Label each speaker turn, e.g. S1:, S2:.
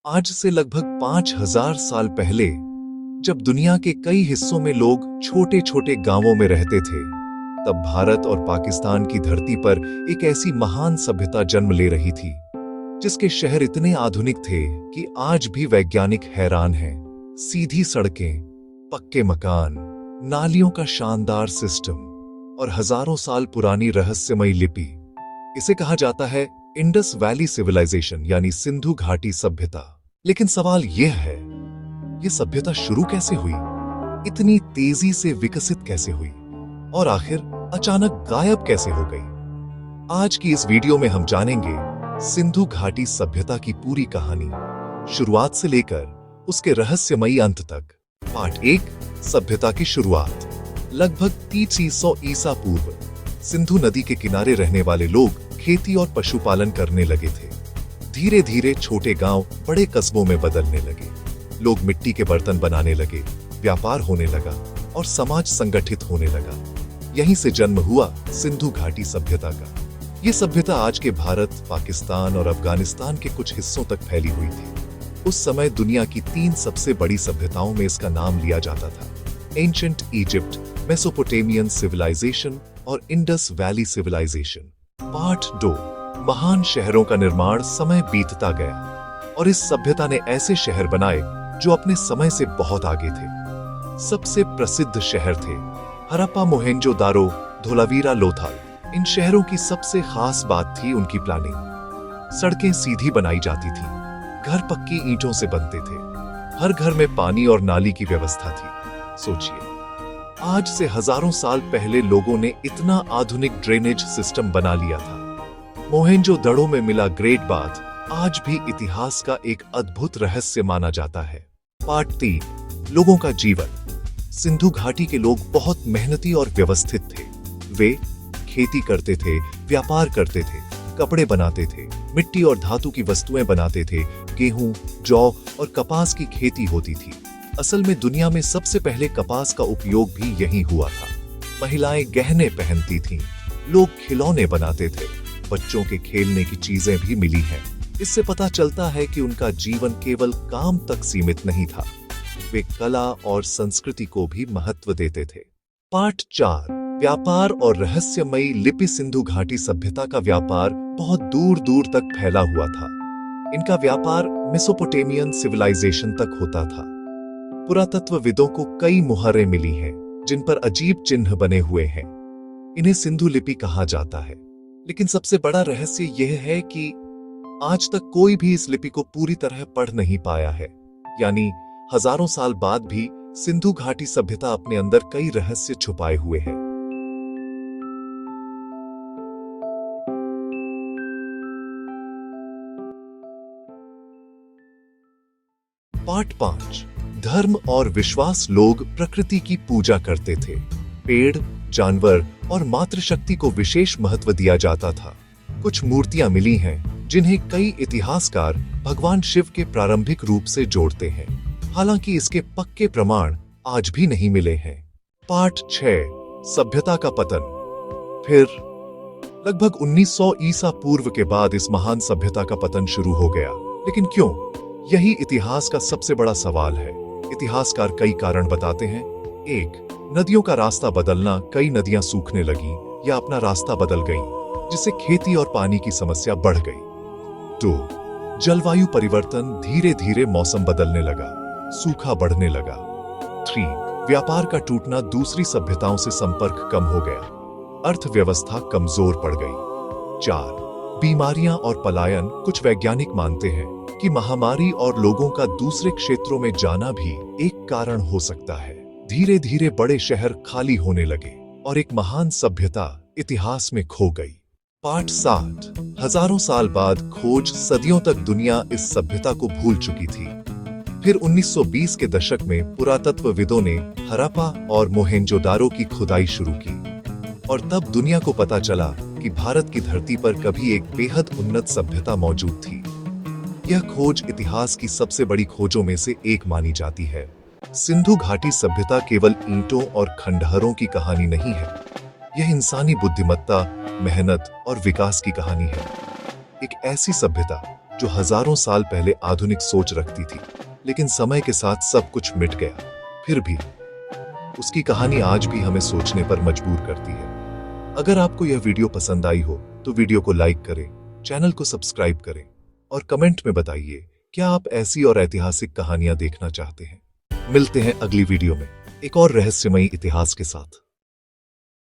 S1: आज से लगभग 5000 साल पहले जब दुनिया के कई हिस्सों में लोग छोटे छोटे गांवों में रहते थे, तब भारत और पाकिस्तान की धरती पर एक ऐसी महान सभ्यता जन्म ले रही थी जिसके शहर इतने आधुनिक थे कि आज भी वैज्ञानिक हैरान हैं। सीधी सड़कें, पक्के मकान, नालियों का शानदार सिस्टम और हजारों साल पुरानी रहस्यमयी लिपि। इसे कहा जाता है इंडस वैली सिविलाइजेशन यानी सिंधु घाटी सभ्यता। लेकिन सवाल यह है, यह सभ्यता शुरू कैसे हुई, इतनी तेजी से विकसित कैसे हुई और आखिर अचानक गायब कैसे हो गई? आज की इस वीडियो में हम जानेंगे सिंधु घाटी सभ्यता की पूरी कहानी, शुरुआत से लेकर उसके रहस्यमयी अंत तक। पार्ट 1, सभ्यता की शुरुआत। लगभग 3300 ईसा पूर्व सिंधु नदी के किनारे रहने वाले लोग खेती और पशुपालन करने लगे थे। धीरे धीरे छोटे गांव बड़े कस्बों में बदलने लगे। लोग मिट्टी के बर्तन बनाने लगे, व्यापार होने लगा और समाज संगठित होने लगा। यहीं से जन्म हुआ सिंधु घाटी सभ्यता का। यह सभ्यता आज के भारत, पाकिस्तान और अफगानिस्तान के कुछ हिस्सों तक फैली हुई थी। उस समय दुनिया की 3 सबसे बड़ी सभ्यताओं में इसका नाम लिया जाता था: एंशिएंट इजिप्ट, मेसोपोटामियन सिविलाइजेशन और इंडस वैली सिविलाइजेशन। पार्ट 2, महान शहरों का निर्माण। समय बीतता गया और इस सभ्यता ने ऐसे शहर बनाए जो अपने समय से बहुत आगे थे। सबसे प्रसिद्ध शहर थे हड़प्पा, मोहेंजोदारो, धोलावीरा, लोथाल। इन शहरों की सबसे खास बात थी उनकी प्लानिंग। सड़कें सीधी बनाई जाती थी, घर पक्की ईंटों से बनते थे, हर घर में पानी और नाली की व्यवस्था थी। सोचिए, आज से हजारों साल पहले लोगों ने इतना आधुनिक ड्रेनेज सिस्टम बना लिया था। मोहेंजोदड़ो में मिला ग्रेट बाथ आज भी इतिहास का एक अद्भुत रहस्य माना जाता है। पार्ट 3, लोगों का जीवन। सिंधु घाटी के लोग बहुत मेहनती और व्यवस्थित थे। वे खेती करते थे, व्यापार करते थे, कपड़े बनाते थे, मिट्टी और धातु की वस्तुएं बनाते थे। गेहूं, जौ और कपास की खेती होती थी। असल में दुनिया में सबसे पहले कपास का उपयोग भी यहीं हुआ था। महिलाएं गहने पहनती थीं, लोग खिलौने बनाते थे, बच्चों के खेलने की चीजें भी मिली हैं। इससे पता चलता है कि उनका जीवन केवल काम तक सीमित नहीं था, वे कला और संस्कृति को भी महत्व देते थे। पार्ट 4, व्यापार और रहस्यमयी लिपि। सिंधु घाटी सभ्यता का व्यापार बहुत दूर दूर तक फैला हुआ था। इनका व्यापार मेसोपोटामियन सिविलाइजेशन तक होता था। पुरातत्वविदों को कई मुहरें मिली हैं जिन पर अजीब चिन्ह बने हुए हैं। इन्हें सिंधु लिपि कहा जाता है। लेकिन सबसे बड़ा रहस्य यह है कि आज तक कोई भी इस लिपि को पूरी तरह पढ़ नहीं पाया है। यानी हजारों साल बाद भी सिंधु घाटी सभ्यता अपने अंदर कई रहस्य छुपाए हुए है। पार्ट 5, धर्म और विश्वास। लोग प्रकृति की पूजा करते थे। पेड़, जानवर और मातृशक्ति को विशेष महत्व दिया जाता था। कुछ मूर्तियां मिली हैं जिन्हें कई इतिहासकार भगवान शिव के प्रारंभिक रूप से जोड़ते हैं। हालांकि इसके पक्के प्रमाण आज भी नहीं मिले हैं। पार्ट 6, सभ्यता का पतन। फिर लगभग 1900 ईसा पूर्व के बाद इस महान सभ्यता का पतन शुरू हो गया। लेकिन क्यों? यही इतिहास का सबसे बड़ा सवाल है। इतिहासकार कई कारण बताते हैं। 1, नदियों का रास्ता बदलना। कई नदियां सूखने लगी या अपना रास्ता बदल गईं, जिससे खेती और पानी की समस्या बढ़ गई। 2, जलवायु परिवर्तन। धीरे धीरे मौसम बदलने लगा, सूखा बढ़ने लगा। 3, व्यापार का टूटना। दूसरी सभ्यताओं से संपर्क कम हो गया, अर्थव्यवस्था कमजोर पड़ गई। 4, बीमारियां और पलायन। कुछ वैज्ञानिक मानते हैं कि महामारी और लोगों का दूसरे क्षेत्रों में जाना भी एक कारण हो सकता है। धीरे धीरे बड़े शहर खाली होने लगे और एक महान सभ्यता इतिहास में खो गई। पार्ट 7, हजारों साल बाद खोज। सदियों तक दुनिया इस सभ्यता को भूल चुकी थी। फिर 1920 के दशक में पुरातत्वविदों ने हड़प्पा और मोहेंजोदारो की खुदाई शुरू की और तब दुनिया को पता चला कि भारत की धरती पर कभी एक बेहद उन्नत सभ्यता मौजूद थी। यह खोज इतिहास की सबसे बड़ी खोजों में से एक मानी जाती है। सिंधु घाटी सभ्यता केवल ईंटों और खंडहरों की कहानी नहीं है, यह इंसानी बुद्धिमत्ता, मेहनत और विकास की कहानी है। एक ऐसी सभ्यता जो हजारों साल पहले आधुनिक सोच रखती थी, लेकिन समय के साथ सब कुछ मिट गया। फिर भी उसकी कहानी आज भी हमें सोचने पर मजबूर करती है। अगर आपको यह वीडियो पसंद आई हो तो वीडियो को लाइक करें, चैनल को सब्सक्राइब करें और कमेंट में बताइए क्या आप ऐसी और ऐतिहासिक कहानियां देखना चाहते हैं। मिलते हैं अगली वीडियो में एक और रहस्यमयी इतिहास के साथ।